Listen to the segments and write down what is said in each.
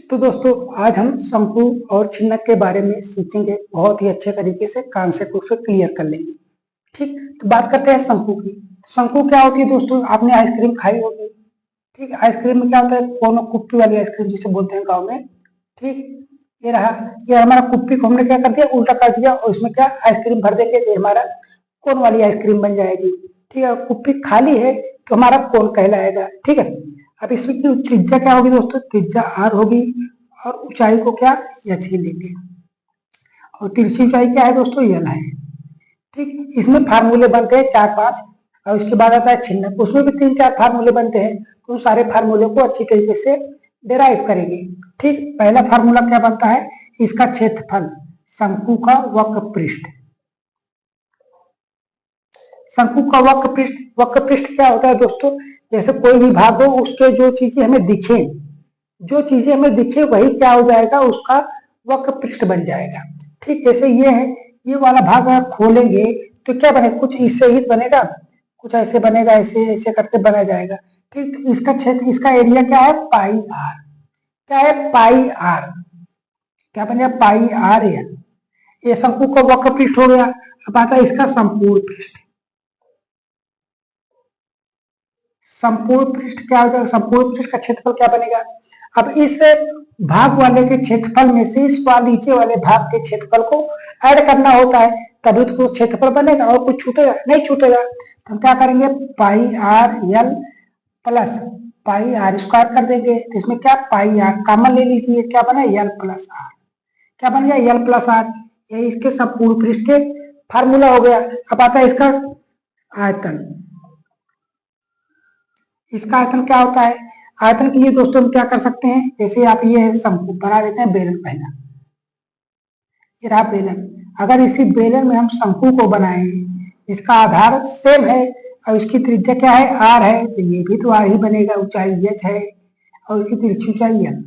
तो दोस्तों आज हम शंकु और छिन्नक के बारे में सीखेंगे। बहुत ही अच्छे तरीके से कॉन्सेप्ट को क्लियर कर लेंगे। ठीक, तो बात करते हैं शंकु की। शंकु क्या होती है दोस्तों? आपने आइसक्रीम खाई होगी। ठीक, आइसक्रीम में क्या होता है? कोनो कुप्पी वाली आइसक्रीम जिसे बोलते हैं गाँव में। ठीक, ये रहा, ये हमारा कुप्पी को हमने क्या कर दिया, उल्टा कर दिया और इसमें क्या आइसक्रीम भर देंगे तो हमारा कोन वाली आइसक्रीम बन जाएगी। ठीक है, कुप्पी खाली है तो हमारा कोन कहलाएगा। ठीक है, अब इसमें की त्रिज्या क्या होगी दोस्तों? त्रिज्या आर होगी और ऊंचाई को क्या एच ही लेंगे और तिरछी ऊंचाई क्या है दोस्तों? एल है। ठीक, इसमें फार्मूले बनते हैं 4-5 और इसके बाद आता है छिन्नक, उसमें भी 3-4 फार्मूले बनते हैं। तो सारे फार्मूले को अच्छी तरीके से डेराइव करेंगे। ठीक, पहला फार्मूला क्या बनता है? इसका क्षेत्रफल, शंकु का वक्र पृष्ठ। शंकु का वक्र पृष्ठ, वक्र पृष्ठ क्या होता है दोस्तों? जैसे कोई भी भाग हो, उसके जो चीजें हमें दिखे, जो चीजें हमें दिखे वही क्या हो जाएगा? उसका वक्र पृष्ठ बन जाएगा। ठीक, जैसे ये है, ये वाला भाग आप खोलेंगे तो क्या बनेगा? कुछ इससे ही बनेगा, कुछ ऐसे बनेगा, ऐसे ऐसे करके बना जाएगा। ठीक, तो इसका क्षेत्र, इसका एरिया क्या है? Pi are. क्या है? Pi are. क्या बन गया? पाई आर एल। ये शंकु का वक्र पृष्ठ हो गया। अब आता है इसका संपूर्ण पृष्ठ। संपूर्ण पृष्ठ क्या हो जाएगा? संपूर्ण पृष्ठ का क्षेत्रफल क्या बनेगा? अब इस भाग वाले के क्षेत्रफल में से इस नीचे वाले भाग के क्षेत्रफल को ऐड करना होता है, तभी तो क्षेत्रफल बनेगा और कुछ छूटेगा नहीं, छूटेगा। तो हम क्या करेंगे? Pi R L plus pi R square कर देंगे। तो इसमें क्या? पाई आर कॉमन ले लीजिए, क्या बना? L plus R. क्या बन गया? L plus R. ये इसके संपूर्ण पृष्ठ के फार्मूला हो गया। अब आता है इसका आयतन। इसका आयतन क्या होता है? आयतन के लिए दोस्तों हम क्या कर सकते हैं? जैसे आप ये शंकु बना देते हैं, बेलन पहला, ये रहा बेलन। अगर इसी बेलन में हम शंकु को बनाएं, इसका आधार सेम है और इसकी त्रिज्या क्या है? आर है, तो ये भी तो आर ही बनेगा। ऊंचाई एच है और इसकी तिरछी ऊंचाई एल।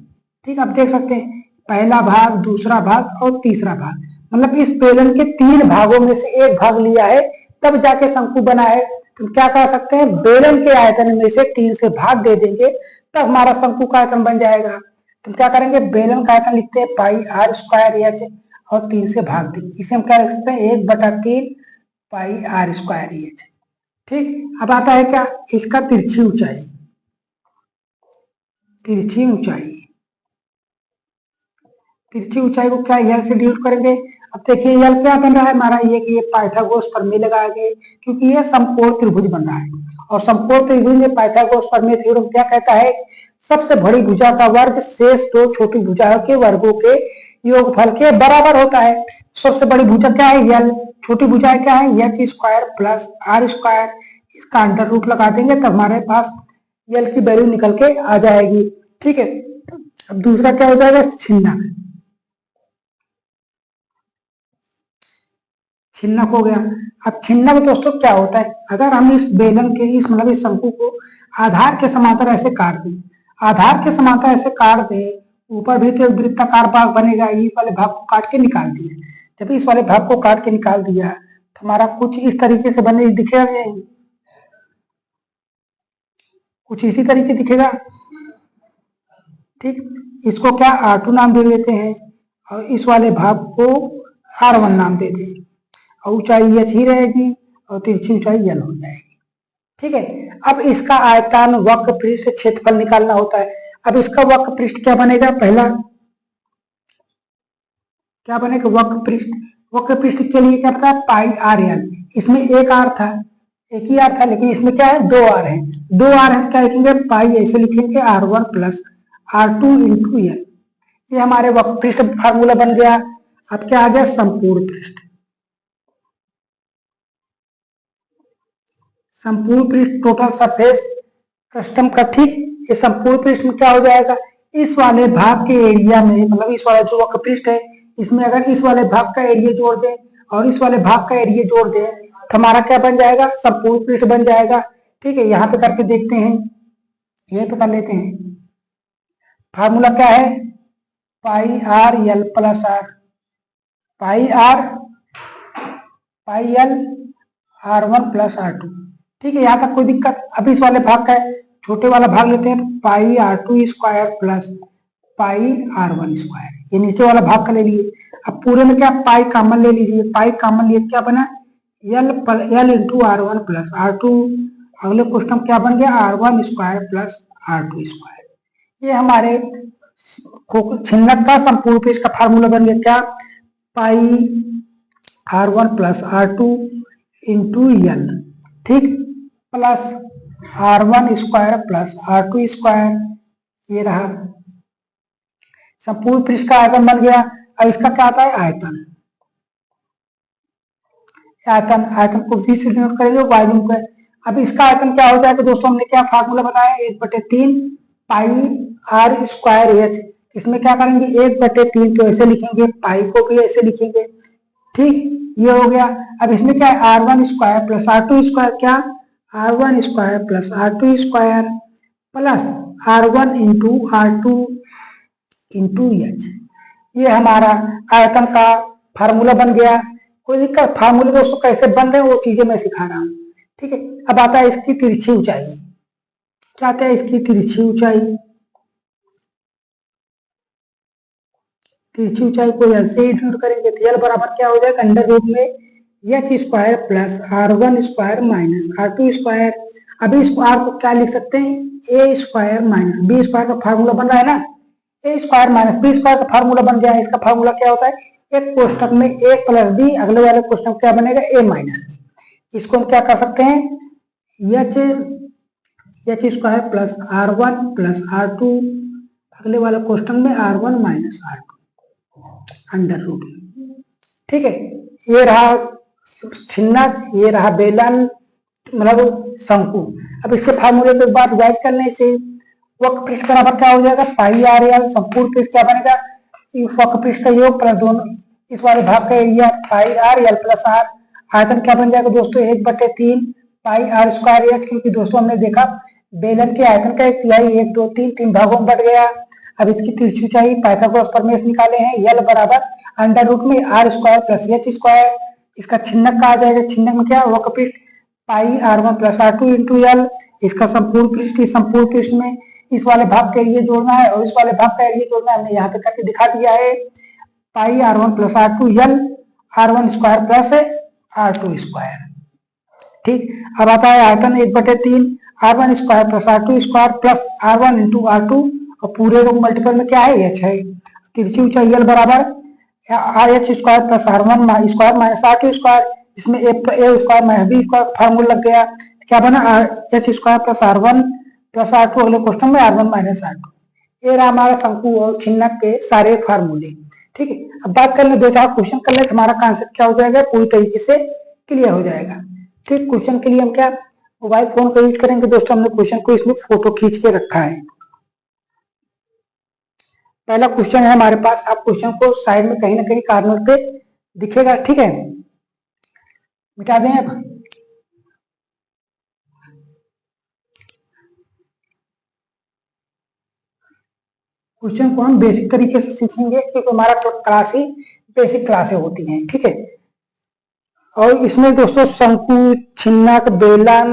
ठीक, आप देख सकते हैं पहला भाग, दूसरा भाग और तीसरा भाग, मतलब इस बेलन के 3 भागों में से एक भाग लिया है तब जाके शंकु बना है। तो क्या कर सकते हैं? बेलन के आयतन में से 3 से भाग दे देंगे तब हमारा शंकु का आयतन बन जाएगा। तो क्या करेंगे? बेलन का आयतन लिखते हैं पाई आर स्क्वायर एच और 3 से भाग देंगे। इसे हम क्या लिख सकते हैं? 1/3 पाई आर स्क्वायर एच। ठीक, अब आता है क्या? इसका तिरछी ऊंचाई। तिरछी ऊंचाई, तिरछी ऊंचाई को क्या एल से डिनोट करेंगे? अब देखिए एल क्या बन रहा है हमारा? ये पाइथागोरस प्रमेय लगाएंगे क्योंकि ये समकोण त्रिभुज बन रहा है और समकोण त्रिभुज में पाइथागोरस प्रमेय थ्योरम क्या कहता है? सबसे बड़ी भुजा का वर्ग शेष 2 छोटी भुजाओं के वर्गों के योगफल के बराबर होता है। सबसे बड़ी भुजा क्या है? एल। छोटी भुजा क्या है? H square plus R square. इसका अंडर रूट लगा देंगे तब हमारे पास एल की वैल्यू निकल के आ जाएगी। ठीक है, अब दूसरा क्या हो जाएगा? छिन्नक। छिन्नक हो गया। अब छिन्नक दोस्तों क्या होता है? अगर हम इस बेलन के, इस मतलब इस शंकु को आधार के समांतर ऐसे काट दें, आधार के समांतर ऐसे काट दें, ऊपर भी तो एक वृत्ताकार भाग बनेगा, इस वाले भाग को काट के निकाल दिया। जब इस वाले भाग को काट के निकाल दिया तो हमारा कुछ इस तरीके से बने दिखेगा नहीं? कुछ इसी तरीके दिखेगा। ठीक, इसको क्या R2 नाम दे देते हैं और इस वाले भाग को R1 नाम दे दें और ऊंचाई एच ही रहेगी और तिरछी ऊंचाई एल हो जाएगी। ठीक है, अब इसका आयतन, वक्र पृष्ठ, क्षेत्रफल निकालना होता है। अब इसका वक्र पृष्ठ क्या बनेगा? पहला क्या बनेगा? वक्र पृष्ठ। वक्र पृष्ठ के लिए क्या पता है? Pi R L. इसमें एक आर था, एक ही आर था, लेकिन इसमें क्या है? 2 आर है। 2 आर है, क्या लिखेंगे? पाई ऐसे लिखेंगे R1 plus R2 into L. ये हमारे वक्र पृष्ठ फार्मूला बन गया। अब क्या आ गया? संपूर्ण पृष्ठ। संपूर्ण पृष्ठ टोटल सरफेस कस्टम का। ठीक, ये संपूर्ण पृष्ठ में क्या हो जाएगा? इस वाले भाग के एरिया में, मतलब इस वाला जो वक्र पृष्ठ है, इसमें अगर इस वाले भाग का एरिया जोड़ दें और इस वाले भाग का एरिया जोड़ दें तो हमारा क्या बन जाएगा? संपूर्ण पृष्ठ बन जाएगा। ठीक है, यहाँ पे करके देखते हैं, यहीं पे कर लेते हैं। फार्मूला क्या है? Pi R L plus R. Pi L R1 plus R2। ठीक है, यहाँ तक कोई दिक्कत? अब इस वाले भाग का छोटे वाला भाग लेते हैं, पाई R2 square plus pi R1 square, ये नीचे वाला भाग का ले लिए। अब पूरे में क्या पाई कॉमन ले लीजिए, पाई कॉमन लिए क्या बना L into R1 plus R2। अगले क्वेश्चन क्या बन गया R1 square plus R2 square. ये हमारे छिन्नक का संपूर्ण पृष्ठ का फार्मूला बन गया क्या pi R1 plus R2 into L, ठीक, plus R1 square plus R2 square, ये रहा संपूर्ण पृष्ठ का आयतन बन गया। अब इसका क्या आता है आयतन, आयतन आयतन को सी से डिनोट करेंगे वॉल्यूम को। अब इसका आयतन क्या हो जाएगा दोस्तों, हमने क्या फार्मूला बताया 1/3 पाई आर स्क्वायर एच। इसमें क्या करेंगे 1/3 तो ऐसे लिखेंगे, पाई को भी ऐसे लिखेंगे, ठीक, ये हो गया। अब इसमें क्या है R1 square plus R2 square, क्या R1 square plus R2 square plus R1 into R2 into H, ये हमारा आयतन का फार्मूला बन गया। कोई दिक्कत, फार्मूले दोस्तों कैसे बन रहे हैं वो चीजें मैं सिखा रहा हूँ, ठीक है। अब आता है इसकी तिरछी ऊंचाई, क्या आता है इसकी तिरछी ऊंचाई, तिरछी ऊंचाई को एल से इंक्लूड करेंगे तो एल बराबर क्या हो जाएगा अंडर रूट में एच स्क्वायर प्लस R1 स्क्वायर माइनस R2 स्क्वायर। अभी इस आर को क्या लिख सकते हैं ए स्क्वायर माइनस बी स्क्वायर का फार्मूला बन रहा है ना, ए स्क्वायर माइनस बी स्क्वायर का फार्मूला बन गया है। इसका फार्मूला क्या होता है एक कोष्टक में ए प्लस बी, अगले वाले कोष्टक क्या बनेगा ए माइनस बी। इसको हम क्या कर सकते हैं H square plus R1 plus R2, अगले वाले कोष्टक में R1 minus R2 under root, ठीक है। ये रहा छिन्नक, ये रहा बेलन मतलब शंकु। अब इसके फार्मूले को एक बार रिवाइज करने से वक्र पृष्ठ बराबर क्या हो जाएगा पाई आर एल, संपूर्ण पृष्ठ क्या बनेगा वक्र पृष्ठ का योग प्लस दोनों इस वाले भाग का area pi R L plus R. आयतन क्या बन जाएगा दोस्तों 1/3 पाई आर स्क्वायर एच, क्योंकि दोस्तों हमने देखा बेलन के आयतन का 1/3 1 2 3 तीन भागों में बढ़ गया। अब इसकी तिरछी ऊंचाई पाइथागोरस प्रमेय से निकाले हैं एल बराबर अंडर रूट में R square plus H square. इसका छिन्नक का आ जाएगा, छिन्नक में क्या वक्र पृष्ठ पाई R1 plus R2 into L. इसका संपूर्ण पृष्ठ, इस संपूर्ण पृष्ठ में इस वाले भाग का एरिया जोड़ना है और इस वाले भाग का एरिया जोड़ना है, हमने यहाँ पे करके दिखा दिया है पाई R1 plus R2 L R1 square plus R2 square, ठीक। अब आता है आयतन 1/3 R1 square plus R2 square plus R1 into R2 और पूरे को मल्टीपल में क्या है एच है। तिरछी ऊंचाई एल बराबर एच स्क्वायर प्लस R1 स्क्वायर माइनस R2 स्क्वायर, इसमें A square minus B square formula लग गया, क्या बना H square plus R1 plus R2 अगले क्वेश्चन में R1 माइनस R2। ये रहा हमारा शंकु और छिन्नक के सारे फार्मूले, ठीक है। अब बात कर ले 2-4 क्वेश्चन कर ले, हमारा कॉन्सेप्ट क्या हो जाएगा पूरी तरीके से क्लियर हो जाएगा, ठीक। क्वेश्चन के लिए हम क्या मोबाइल फोन का यूज करेंगे दोस्तों, हमने क्वेश्चन को इसमें फोटो खींच के रखा है। पहला क्वेश्चन है हमारे पास, आप क्वेश्चन को साइड में कहीं ना कहीं कार्नर पे दिखेगा, ठीक है, मिटा दें। अब क्वेश्चन को हम बेसिक तरीके से सीखेंगे क्योंकि हमारा क्लास ही बेसिक क्लासें होती हैं, ठीक है। और इसमें दोस्तों शंकु छिन्नक बेलन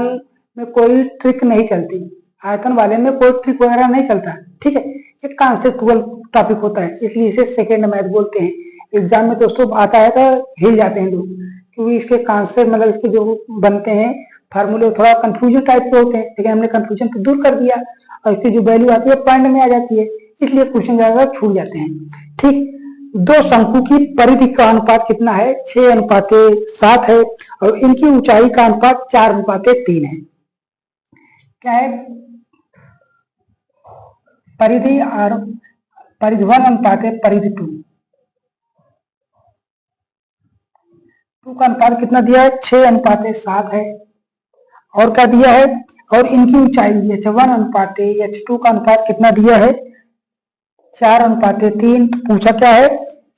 में कोई ट्रिक नहीं चलती, आयतन वाले में कोई ट्रिक वगैरह नहीं चलता, ठीक है। एक कॉन्सेप्चुअल टॉपिक होता है इसलिए इसे सेकेंड मैथ बोलते हैं। एग्जाम में दोस्तों आता है तो हिल जाते हैं लोग, क्योंकि इसके कॉन्सेप्ट मतलब इसके जो बनते हैं फार्मूले थोड़ा कंफ्यूजन टाइप के होते हैं, लेकिन हमने कंफ्यूजन तो दूर कर दिया और इसकी जो वैल्यू आती है पॉइंट में आ जाती है, इसलिए क्वेश्चन ज्यादा छूट जाते हैं, ठीक। दो शंकु की परिधि का अनुपात कितना है 6:7 है और इनकी ऊंचाई का अनुपात 4:3 है। क्या है परिधि और परिधि 1 अनुपात है परिधि 2 का अनुपात कितना दिया है 6:7 है। और क्या दिया है और इनकी ऊंचाई h1 अनुपात h2 का अनुपात कितना दिया है 4:3। पूछा क्या है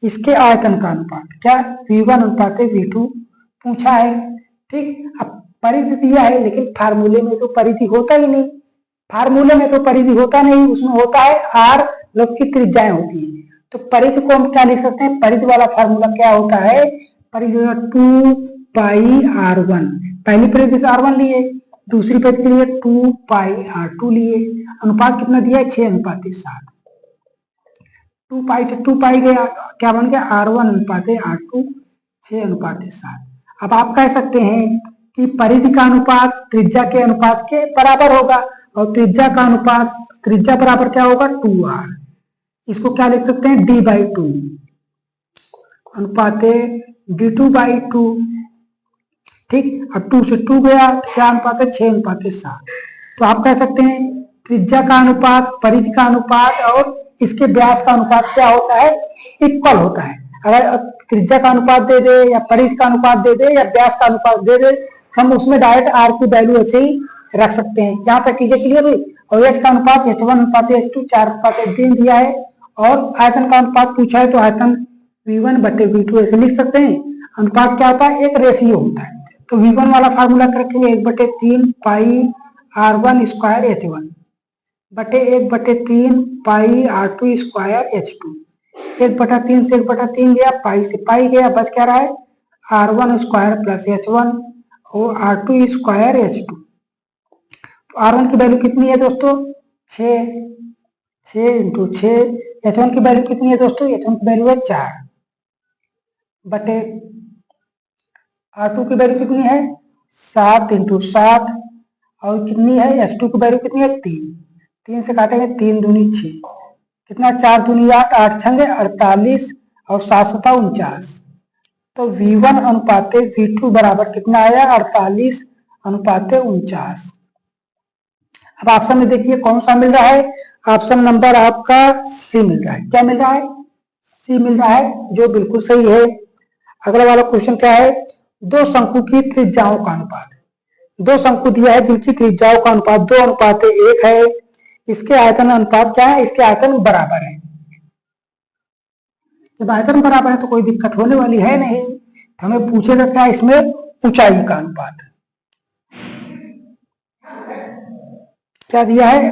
इसके आयतन का अनुपात, क्या v1 अनुपात v2 पूछा है, ठीक। अब परिधि दिया है लेकिन फार्मूले में तो परिधि होता ही नहीं, फार्मूले में तो परिधि होता नहीं, उसमें होता है r लोग की त्रिज्याएं होती है। तो परिधि को हम क्या लिख सकते हैं, परिधि वाला फार्मूला क्या होता है परिधि 2 पाई r1, पहली परिधि से r1 लिए, दूसरी परिधि के लिए 2 पाई r2 लिए, अनुपात कितना दिया है 6:7। 2 पाई से 2 पाई गया तो क्या बन गया R1 अनुपात R2 6:7। अब आप कह सकते हैं कि परिधि का अनुपात त्रिज्या के अनुपात के बराबर होगा और त्रिज्या का अनुपात त्रिज्या बराबर क्या होगा 2R। इसको क्या लिख सकते हैं D/2 अनुपात D2/2। ठीक, अब 2 से 2 गया तो क्या अनुपात है 6:7। तो आप कह सकते हैं त्रिज्या का अनुपात परिधि का अनुपात और इसके व्यास का अनुपात क्या होता है इक्वल होता है। अगर त्रिज्या का अनुपात दे दे या परिधि का अनुपात दे दे या व्यास का अनुपात दे दे हम उसमें डायरेक्ट R की वैल्यू ऐसे ही रख सकते हैं। यहाँ तक चीजें क्लियर हुई। और H का अनुपात H1 अनुपात H2 4:3 दिया है और आयतन का अनुपात पूछा है तो आयतन V1/V2 ऐसे लिख सकते हैं। अनुपात क्या होता है एक रेशियो होता है। तो V1 वाला फार्मूला रखेंगे 1/3 पाई R1 स्क्वायर H1 बटे 1/3 पाई R2 स्क्वायर H2। 1/3 से 1/3 गया पाई से पाई गया बस क्या रहा है R1 स्क्वायर प्लस H1 और R2 स्क्वायर H2। तो R1 की वैल्यू कितनी है दोस्तों 6 इंटू 6। H1 की वैल्यू कितनी है दोस्तों H1 की वैल्यू है 4 बटे R2 की वैल्यू कितनी है 7 इंटू 7 और कितनी है H2 की वैल्यू कितनी है 3 से काटेंगे 3 दूनी 6 कितना 4 दूनी 8 8 छंगे 48 और 7 7 49। तो V1 अनुपात V2 बराबर कितना आया 48:49। अब ऑप्शन में देखिए कौन सा मिल रहा है। ऑप्शन नंबर आपका सी मिल रहा है। क्या मिल रहा है सी मिल रहा है जो बिल्कुल सही है। अगला वाला क्वेश्चन क्या है दो शंकु की त्रिज्याओं का अनुपात। दो शंकु दिया है जिनकी त्रिज्याओं का अनुपात 2:1 है। इसके आयतन अनुपात क्या है इसके आयतन बराबर है। जब आयतन बराबर है तो कोई दिक्कत होने वाली है नहीं। तो हमें पूछेगा क्या इसमें ऊंचाई का अनुपात क्या दिया है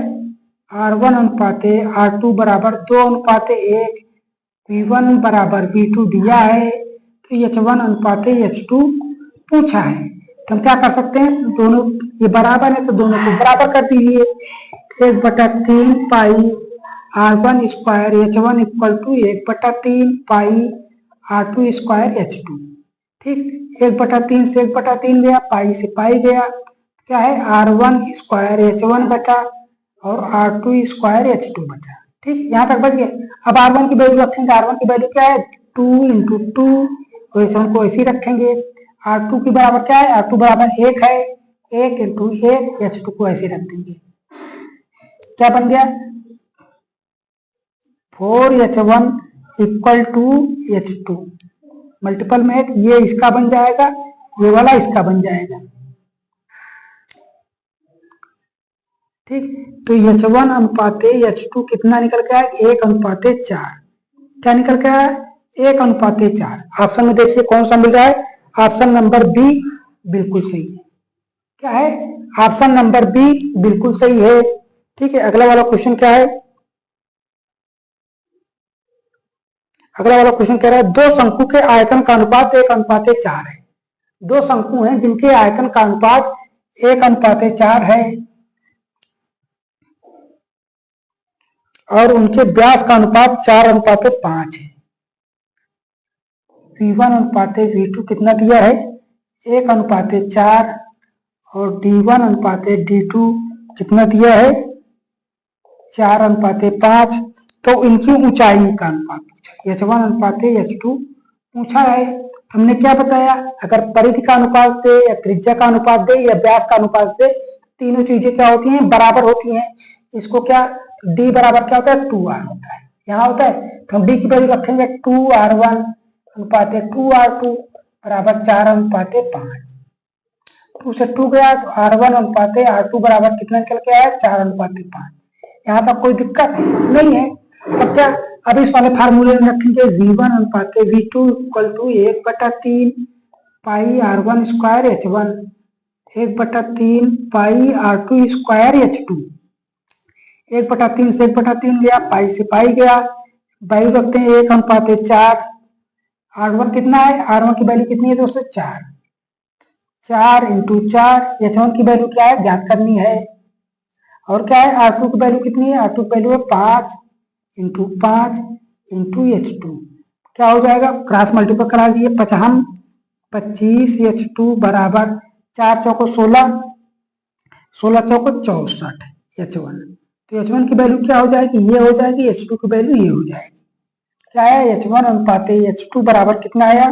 R1 अनुपात R2 बराबर 2:1 V1 बराबर V2 दिया है तो H1 अनुपात H2 पूछा है। तो हम क्या कर सकते हैं दोनों ये बराबर है तो दोनों को बराबर कर दीजिए 1/3 pi R1 square H1 equal to 1/3 pi R2 square H2। ठीक 1/3 से 1/3 गया पाई से पाई गया क्या है R1 स्क्वायर H1 बचा और R2 स्क्वायर H2 बचा। ठीक यहाँ तक बच गया। अब R1 की वैल्यू रखेंगे R1 की वैल्यू क्या है 2 इंटू 2 और H1 को ऐसे ही रखेंगे। R2 की बराबर क्या है R2 बराबर 1 है 1 इंटू 1 H2 को ऐसे रख देंगे क्या बन गया 4H1 equal to H2 multiple में है ये इसका बन जाएगा ये वाला इसका बन जाएगा। ठीक तो H1 अनुपात H2 कितना निकल के आया 1:4। क्या निकल के आया 1:4। ऑप्शन में देखिए कौन सा मिल रहा है ऑप्शन नंबर बी बिल्कुल सही है। क्या है ऑप्शन नंबर बी बिल्कुल सही है। ठीक है अगला वाला क्वेश्चन क्या है अगला वाला क्वेश्चन कह रहा है दो शंकु के आयतन का अनुपात 1:4 है। दो शंकु हैं जिनके आयतन का अनुपात 1:4 है और उनके व्यास का अनुपात 4:5 है। V1 अनुपात V2 कितना दिया है 1:4 और D1 अनुपात D2 कितना दिया है 4:5। तो इनकी ऊंचाई का अनुपात पूछा H1 अनुपात H2 पूछा है। हमने क्या बताया अगर परिधि का अनुपात दे या त्रिज्या का अनुपात दे या व्यास का अनुपात दे तीनों चीजें क्या होती हैं बराबर होती हैं। इसको क्या D बराबर क्या होता है 2R होता है यहाँ होता है। तो हम D की वैल्यू रखेंगे 2R1 अनुपात 2R2 बराबर 4:5। 2 से 2 गया तो R1 अनुपात R2 बराबर कितना निकल के आया 4:5। यहाँ तक कोई दिक्कत नहीं है। अब क्या अब इस वाले फार्मूले में रखेंगे V1 अनुपात V2 equal to 1/3 pi R1 square H1 1/3 pi R2 square H2। 1/3 से 1/3 गया पाई से पाई गया वैल्यू रखते हैं 1:4। R1 कितना है R1 की वैल्यू कितनी है दोस्तों 4 इंटू 4 H1 की वैल्यू क्या है ज्ञात करनी है और क्या है R2 की वैल्यू कितनी है R2 की वैल्यू है 5 इंटू 5 इंटू H2 क्या हो जाएगा, क्रॉस मल्टीपल करा दिए, 25H2 बराबर 4 चौको 16, 16 चौको 64 H1। तो H1 की वैल्यू क्या हो जाएगी, ये हो जाएगी, H2 की वैल्यू ये हो जाएगी। क्या आया, H1 अनुपात H2 बराबर कितना आया,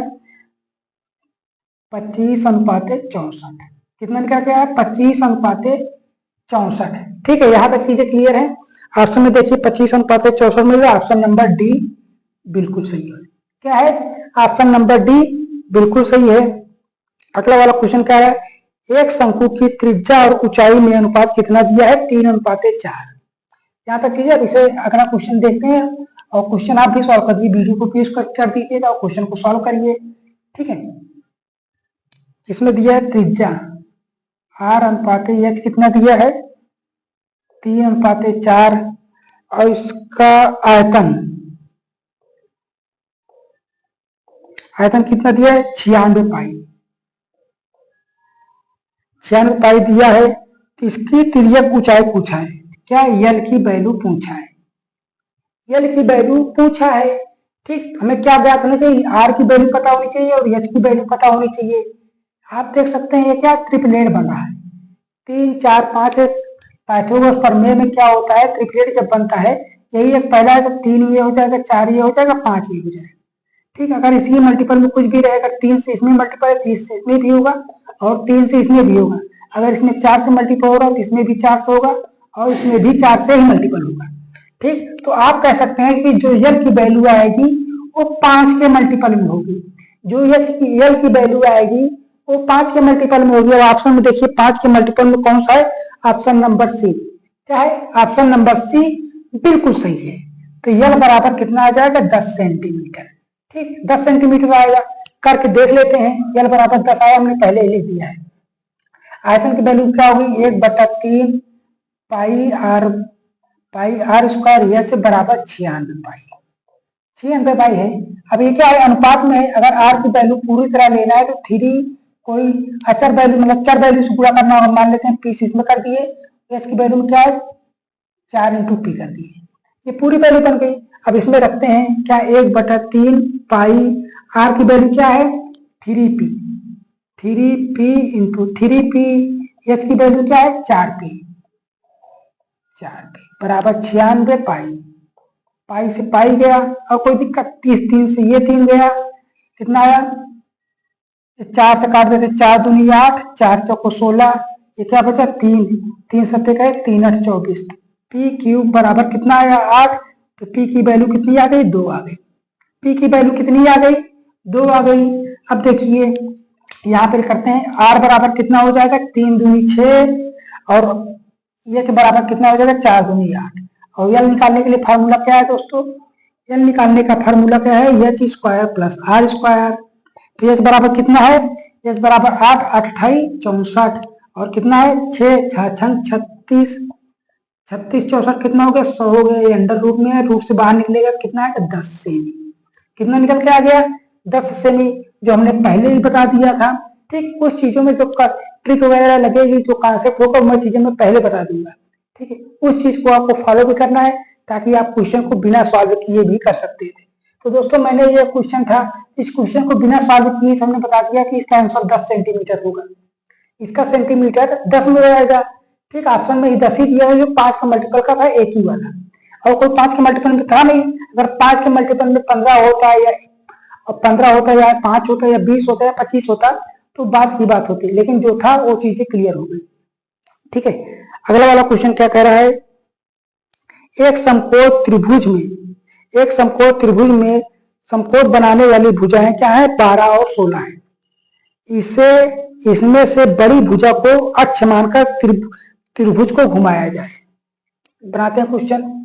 25:64। कितना निकल के आया, 25:64। ठीक है, यहां तक चीजें क्लियर है। ऑप्शन में देखिए 25:64 मिल रहा है, ऑप्शन नंबर डी बिल्कुल सही है। क्या है, ऑप्शन नंबर डी बिल्कुल सही है। अगला वाला क्वेश्चन क्या है, एक शंकु की त्रिज्या और ऊंचाई में अनुपात कितना दिया है, 3:4। यहाँ तक चीजें। इसे अगला क्वेश्चन देखते हैं और क्वेश्चन आप भी सॉल्व करिए, वीडियो को पीस कर दीजिएगा और क्वेश्चन को सॉल्व करिए। ठीक है, इसमें दिया है त्रिज्या R/H कितना दिया है, 3:4 और इसका आयतन कितना दिया है, 96 पाई। 96 पाई दिया है। तो इसकी तिर्यक ऊंचाई पूछा है, क्या यल की वैल्यू पूछा है, यल की वैल्यू पूछा है। ठीक, हमें क्या ज्ञात होना चाहिए, आर की वैल्यू पता होनी चाहिए और एच की वैल्यू पता होनी चाहिए। आप देख सकते हैं ये क्या ट्रिपलेट बना है, 3 4 5। पाइथागोरस प्रमेय में क्या होता है, ट्रिपलेट जब बनता है, यही एक पहला है, तो 3 ये हो जाएगा, 4 ये हो जाएगा, 5 ये हो जाएगा। ठीक, अगर इसी मल्टीपल में कुछ भी रहेगा, 3 से इसमें मल्टीपल है, 3 से इसमें भी होगा और 3 से इसमें भी होगा। अगर इसमें 4 से मल्टीपल होगा तो इसमें भी 4 से होगा और इसमें भी 4 से ही मल्टीपल होगा। ठीक, तो आप कह सकते हैं कि जो यल की वैल्यू आएगी वो 5 के मल्टीपल में होगी, जो यल की वैल्यू आएगी वो 5 के मल्टीपल में होगी। अब ऑप्शन में देखिए 5 के मल्टीपल में कौन सा है, ऑप्शन नंबर सी। क्या है, ऑप्शन नंबर सी बिल्कुल सही है। तो यल बराबर कितना आ जाएगा, 10 सेंटीमीटर। ठीक, 10 सेंटीमीटर आएगा, करके देख लेते हैं। यल बराबर 10 आया, हमने पहले ही लिख दिया है। आयतन की वैल्यू क्या होगी, 1/3 पाई आर स्क्वायर एच बराबर 96 पाई। 96 पाई है। अब ये क्या है, अनुपात में है। अगर आर की वैल्यू पूरी तरह लेना है तो 3 कोई अचर वैल्यू मतलब चर वैल्यू से पूरा करना होगा। मान लेते हैं पी इसमें कर दिए, एच की वैल्यू में क्या है, 4 × पी कर दिए, ये पूरी वैल्यू बन गई। अब इसमें रखते हैं क्या, 1/3 पाई आर की वैल्यू क्या है, 3p इंटू 3p, एच की वैल्यू क्या है, 4p बराबर 96 पाई। पाई से पाई गया और कोई दिक्कत, 30 3 से ये 3 गया, कितना आया, 4 से काट देते, 4 दूनी 8, 4 चौको 16, ये क्या बचा, 3 3 सत्ते का 3 8 24। पी क्यूब बराबर कितना आया, 8। तो पी की वैल्यू कितनी आ गई, 2 आ गई। पी की वैल्यू कितनी आ गई, 2 आ गई। अब देखिए यहाँ पर करते हैं, आर बराबर कितना हो जाएगा, 3 दूनी 6 और एच बराबर कितना हो जाएगा, 4 दूनी 8। और यल निकालने के लिए फार्मूला क्या है दोस्तों, यल निकालने का फार्मूला क्या है, H square plus R square. तो एच बराबर कितना है, एच बराबर 8 8 28 64 और कितना है, 6 6 36 36 64 कितना हो गया, 100 हो गया। ये अंडर रूट में है, रूट से बाहर निकलेगा, कितना है, 10 सेमी। कितना निकल के आ गया, 10 सेमी, जो हमने पहले ही बता दिया था। ठीक, कुछ चीजों में जो ट्रिक वगैरह लगेगी, जो कॉन्सेप्ट होगा, मैं चीजें मैं पहले बता दूंगा। ठीक है, उस चीज को आपको फॉलो भी करना है ताकि आप क्वेश्चन को बिना सॉल्व किए भी कर सकते थे। तो दोस्तों मैंने ये क्वेश्चन था, इस क्वेश्चन को बिना सॉल्व किए हमने बता दिया कि इसका आंसर 10 सेंटीमीटर होगा। इसका सेंटीमीटर 10 में रहेगा। ठीक, ऑप्शन में 10 ही दिया है, जो 5 का मल्टीपल का था, एक ही वाला, और कोई 5 के मल्टीपल में था नहीं। अगर 5 के मल्टीपल में 15 होता है या 15 होता है या 5 होता है या 20 होता है या 25 होता तो बात की बात होती, लेकिन जो था वो चीजें क्लियर हो गई। ठीक है, अगला वाला क्वेश्चन क्या कह रहा है, एक समकोण त्रिभुज में समकोण बनाने वाली भुजाएं क्या है, 12 और 16 है। इसमें से बड़ी भुजा को अक्ष मानकर त्रिभुज को घुमाया जाए। बनाते हैं क्वेश्चन।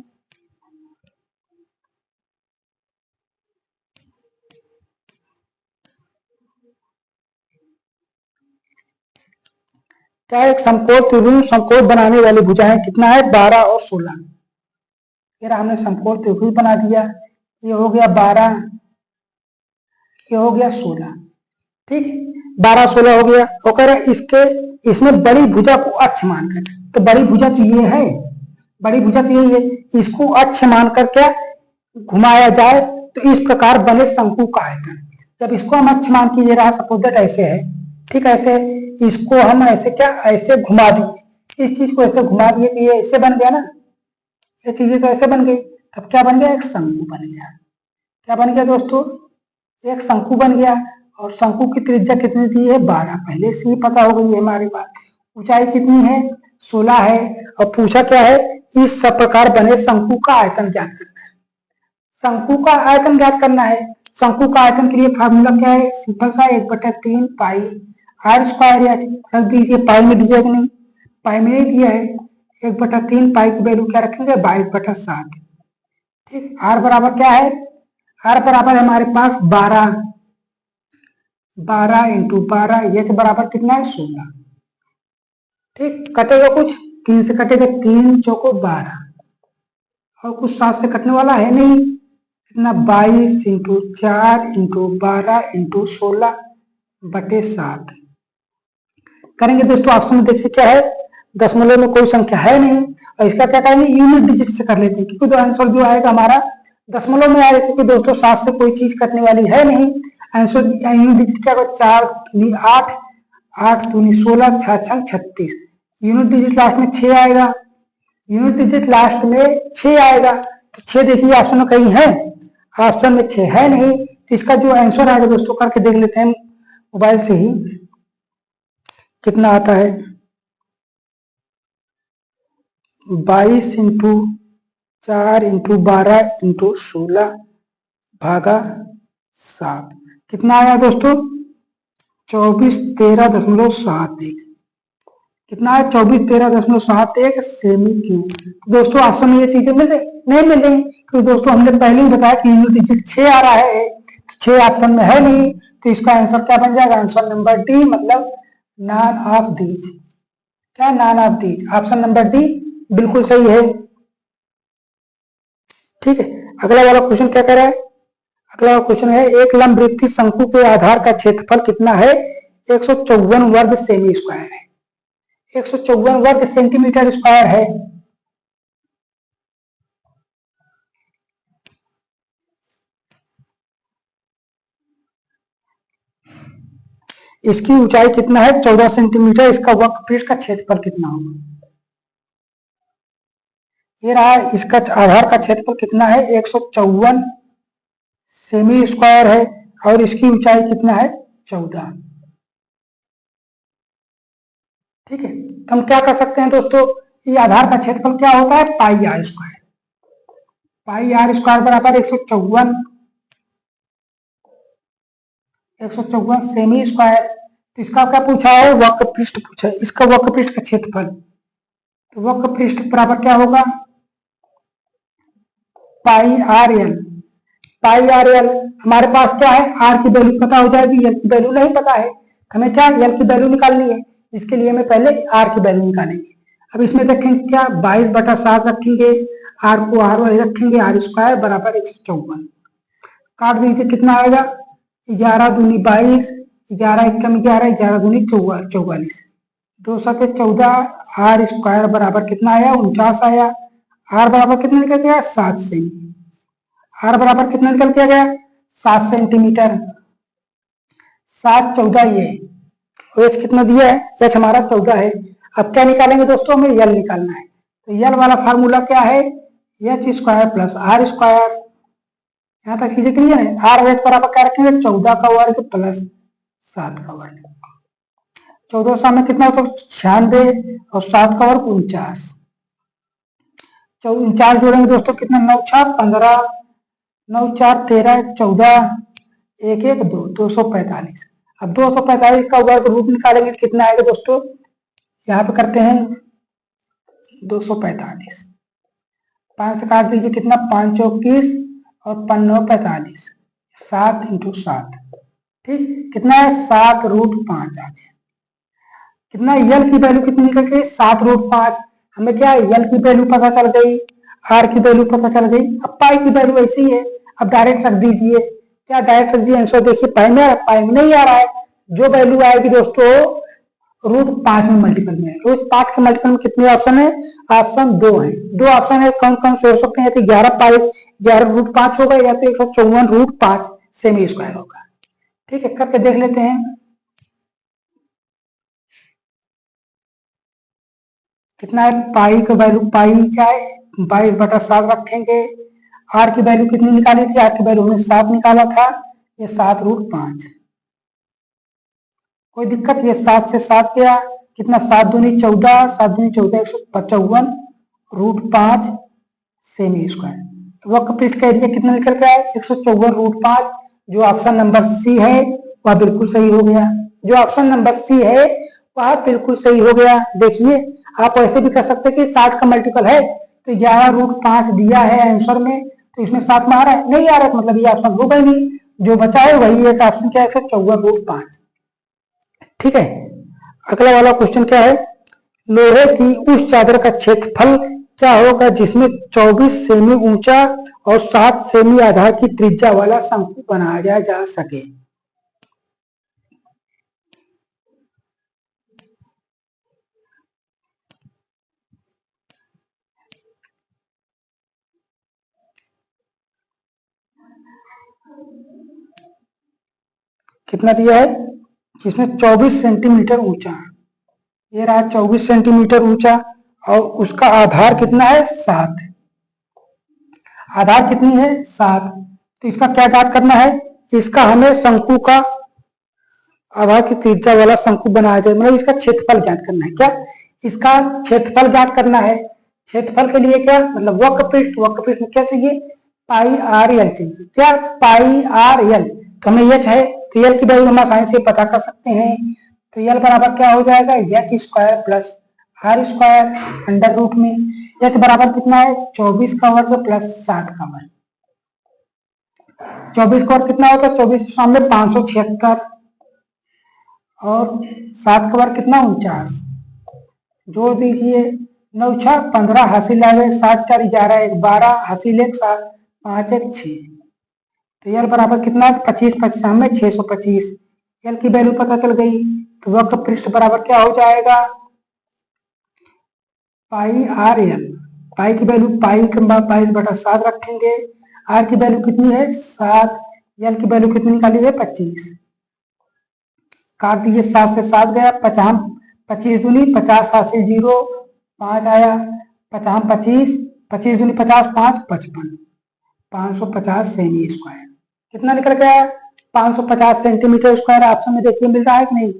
क्या एक समकोण त्रिभुज समकोण बनाने वाली भुजाएं कितना है, 12 और 16। फिर हमने समकोण त्रिभुज बना दिया, ये हो गया 12, ये हो गया 16। ठीक, 12 16 हो गया। और कह रहा इसमें बड़ी भुजा को अक्ष मानकर, तो बड़ी भुजा तो ये है, बड़ी भुजा तो यही है, इसको अक्ष मानकर क्या घुमाया जाए तो इस प्रकार बने शंकु का आयतन। जब इसको हम अक्ष मान के ये रहा, सपोज दैट ऐसे है, ठीक है, ऐसे इसको हम ऐसे क्या ऐसे घुमा दिए, इस चीज को ऐसे घुमा दिए तो ये ऐसे बन गया ना, ये चीजें तो ऐसे बन गई, तब क्या बन गया, एक शंकु बन गया। क्या बन गया दोस्तों, एक शंकु बन गया। और शंकु की त्रिज्या कितनी दी है, 12, पहले से ही पता हो गई है हमारे पास। ऊंचाई कितनी है, 16 है। और पूछा क्या है, इस सब प्रकार बने शंकु का आयतन ज्ञात करना है। शंकु का आयतन ज्ञात करना है। शंकु का आयतन के लिए फार्मूला क्या है, सिंपल सा 1/3 पाई आर स्क्वायर रख दीजिए। पाई में दीजिए कि नहीं, पाई में नहीं दिया है। 1/3 पाई की वैल्यू क्या रखेंगे, 22/7। ठीक, आर बराबर क्या है, आर बराबर हमारे पास 12 × 12, एच बराबर कितना है, 16। ठीक, कटेगा कुछ, 3 से कटेगा, 3 चौको 12, और कुछ 7 से कटने वाला है नहीं, कितना, 22 × 4 × 12 × 16/7 करेंगे दोस्तों। ऑप्शन में देखिए क्या है, दशमलव में कोई संख्या है नहीं, और इसका क्या करेंगे, यूनिट डिजिट से कर लेते हैं, क्योंकि आंसर जो आएगा हमारा दशमलव में आएगा, क्योंकि दोस्तों 7 से कोई चीज कटने वाली है नहीं। आंसर यूनिट डिजिट क्या होगा, 4 दूनी 8, 8 दूनी 16, 6 छंग 36। यूनिट डिजिट लास्ट में 6 आएगा, यूनिट डिजिट लास्ट में 6 आएगा, तो 6 देखिए ऑप्शन में कहीं है, ऑप्शन में 6 है नहीं, तो इसका जो आंसर आएगा दोस्तों, करके देख लेते हैं मोबाइल से ही कितना आता है। 22 × 4 × 12 × 16/7 कितना आया दोस्तों, 2413.71। कितना है, 2413.71 सेमी क्यूब। दोस्तों ऑप्शन में ये चीजें नहीं मिल रही, तो दोस्तों हमने पहले ही बताया कि यूनिट डिजिट 6 आ रहा है, तो 6 ऑप्शन में है नहीं, तो इसका आंसर क्या बन जाएगा, आंसर नंबर डी, मतलब नॉन ऑफ दीज। क्या, none of these, option number D बिल्कुल सही है। ठीक है, अगला वाला क्वेश्चन क्या कह रहा है, अगला क्वेश्चन है, एक लंबवृत्तीय शंकु के आधार का क्षेत्रफल कितना है, 154 वर्ग सेमी स्क्वायर है, 154 वर्ग सेंटीमीटर स्क्वायर है। इसकी ऊंचाई कितना है, 14 सेंटीमीटर। इसका वक्रपृष्ठ का क्षेत्रफल कितना होगा, ये रहा, इसका आधार का क्षेत्रफल कितना है, 154 सेमी स्क्वायर है, और इसकी ऊंचाई कितना है, 14। ठीक है, तो हम क्या कर सकते हैं दोस्तों, ये आधार का क्षेत्रफल क्या होता है, pi R square. Pi R square बराबर 154 सेमी स्क्वायर। तो इसका क्या पूछा है, वक्र पृष्ठ पूछा है, इसका वक्र पृष्ठ का क्षेत्रफल, तो वक्र पृष्ठ बराबर क्या होगा, पाई आर एल। पाई आर एल हमारे पास क्या है, आर की वैल्यू पता हो जाएगी, एल की वैल्यू नहीं पता है, हमें क्या एल की वैल्यू निकालनी है, इसके लिए हमें पहले आर की वैल्यू निकालेंगे। अब इसमें देखेंगे क्या, 22/7 रखेंगे, आर को आर वाले रखेंगे, आर स्क्वायर बराबर 154, काट दीजिए, कितना आएगा, 11 दूनी 22, 11 एकम 11, 11 दूनी 44, 2 7 14, आर स्क्वायर बराबर कितना आया, 49 आया। आर बराबर कितना निकल गया, 7 सेमी। आर बराबर कितना निकल के आ गया, 7 सेंटीमीटर। 7 14 ये, एच कितना दिया है, एच हमारा 14 है। अब क्या निकालेंगे दोस्तों, हमें यल निकालना है, तो यल वाला फार्मूला क्या है, H square plus R square. यहाँ तक चीजें क्लियर है। आर एच बराबर क्या रखेंगे, 14 का वर्ग प्लस 7 का वर्ग। 14 में कितना होता है, 96, और 7 का वर्ग 49। 49 जोड़ेंगे दोस्तों, कितना, 9 6 15, 9 4 13, 14, 1 1 2, 245। अब 245 का वर्ग रूप निकालेंगे, कितना आएगा दोस्तों, यहाँ पे करते हैं 245, 5 से काट दीजिए, कितना, 5 चौक 20, और 5 45, 7 × 7। ठीक, कितना है, 7√5 आ गया। कितना, यल की वैल्यू कितनी निकल गई, 7√5। हमें क्या है, यल की वैल्यू पता चल गई, आर की वैल्यू पता चल गई। अब पाई की वैल्यू ऐसी है, अब डायरेक्ट रख दीजिए, क्या डायरेक्ट रख दिए, आंसर देखिए, पाई में नहीं आ रहा है, जो वैल्यू आएगी दोस्तों √5 में मल्टीपल में है। √5 के मल्टीपल में कितने ऑप्शन है? ऑप्शन 2 है। 2 ऑप्शन है, कौन कौन से हो सकते हैं? तो 11 √5 होगा या तो 154 √5 सेमी स्क्वायर होगा। ठीक है, करके देख लेते हैं। कितना है? पाई का वैल्यू, पाई क्या है? 22/7 रखेंगे। आर की वैल्यू कितनी निकाली थी? आर की वैल्यू हमने 7 निकाला था, ये 7 √5। कोई दिक्कत? ये 7 से 7 गया, कितना? 7 दूनी 14, 7 दूनी 14, 155 √5 सेमी स्क्वायर। तो वर्कपीट का एरिया कितना निकल के आया? 154 √5। जो ऑप्शन नंबर सी है वह बिल्कुल सही हो गया। जो ऑप्शन नंबर सी है वह बिल्कुल सही हो गया। देखिए, आप ऐसे भी कर सकते हैं कि 60 का मल्टीपल है तो 11 √5 दिया है आंसर में, तो इसमें 7 में आ रहा है, नहीं आ रहा है मतलब ये ऑप्शन होगा ही नहीं। जो बचा है वही एक ऑप्शन क्या है? 154 √5। ठीक है, अगला वाला क्वेश्चन क्या है? लोहे की उस चादर का क्षेत्रफल क्या होगा जिसमें 24 सेमी ऊंचा और 7 सेमी आधार की त्रिज्या वाला शंकु बनाया जा सके? कितना दिया है? जिसमें 24 सेंटीमीटर ऊंचा, ये रहा 24 सेंटीमीटर ऊंचा, और उसका आधार कितना है? 7। आधार कितनी है? 7। तो इसका क्या ज्ञात करना है? इसका हमें शंकु का आधार की त्रिज्या वाला शंकु बनाया जाए, मतलब इसका क्षेत्रफल ज्ञात करना है। क्या? इसका क्षेत्रफल ज्ञात करना है। क्षेत्रफल के लिए क्या मतलब? वक्रपृष्ठ, वक्रपृष्ठ में क्या चाहिए? पाई आर एल चाहिए। क्या? पाई आर एल। तो हमें एच है तो एल की वैल्यू हम आसानी से पता कर सकते हैं। तो एल बराबर क्या हो जाएगा? H square plus R square under root में। एच बराबर कितना है? 24 का वर्ग प्लस 60 का वर्ग। 24 का वर्ग कितना होता है? 24 सामने 576 और 7 का वर्ग कितना? 49। जोड़ दीजिए, 9 6 15 हासिल आ गए, 7 4 11 1 12 हासिल 1 7 5 1 6। तो एल बराबर कितना है? 25 25 में 625। एल की वैल्यू पता चल गई। तो वक्र पृष्ठ बराबर क्या हो जाएगा? पाई आर एल। पाई की वैल्यू पाई के 22/7 रखेंगे। आर की वैल्यू कितनी है? 7। एल की वैल्यू कितनी निकाली है? 25। काट दीजिए, 7 से 7 गया, 50 25 दूनी 50 हासिल 0 5 आया, 50 25 25 दूनी 50 5 55 550 सेमी स्क्वायर। कितना निकल गया? 550 सेंटीमीटर स्क्वायर। ऑप्शन में देखिए मिल रहा है कि नहीं?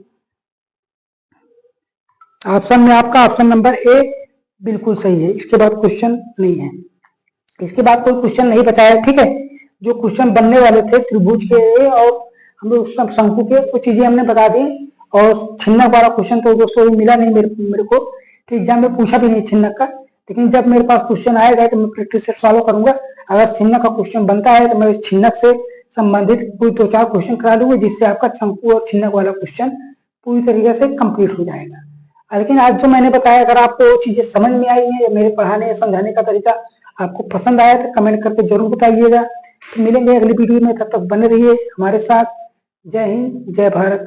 ऑप्शन में आपका ऑप्शन नंबर ए बिल्कुल सही है। इसके बाद क्वेश्चन नहीं है, इसके बाद कोई क्वेश्चन नहीं बचा है। ठीक है, जो क्वेश्चन बनने वाले थे त्रिभुज के और हमें उस शंकु के कुछ चीजें हमने बता दी। और छिन्नक वाला क्वेश्चन तो दोस्तों मिला नहीं मेरे को, तो एग्जाम में पूछा भी नहीं छिन्नक का। लेकिन जब मेरे पास क्वेश्चन आएगा तो मैं प्रैक्टिस से सॉल्व करूंगा। अगर छिन्नक का क्वेश्चन बनता है तो मैं उस छिन्नक से संबंधित कोई 2-4 क्वेश्चन करा दूंगा, जिससे आपका शंकु और छिन्नक वाला क्वेश्चन पूरी तरीके से कंप्लीट हो जाएगा। लेकिन आज जो मैंने बताया, अगर आपको वो चीजें समझ में आई है या मेरे पढ़ाने या समझाने का तरीका आपको पसंद आया तो कमेंट करके जरूर बताइएगा। तो मिलेंगे अगली वीडियो में, तब तक बने रहिए हमारे साथ। जय हिंद, जय भारत।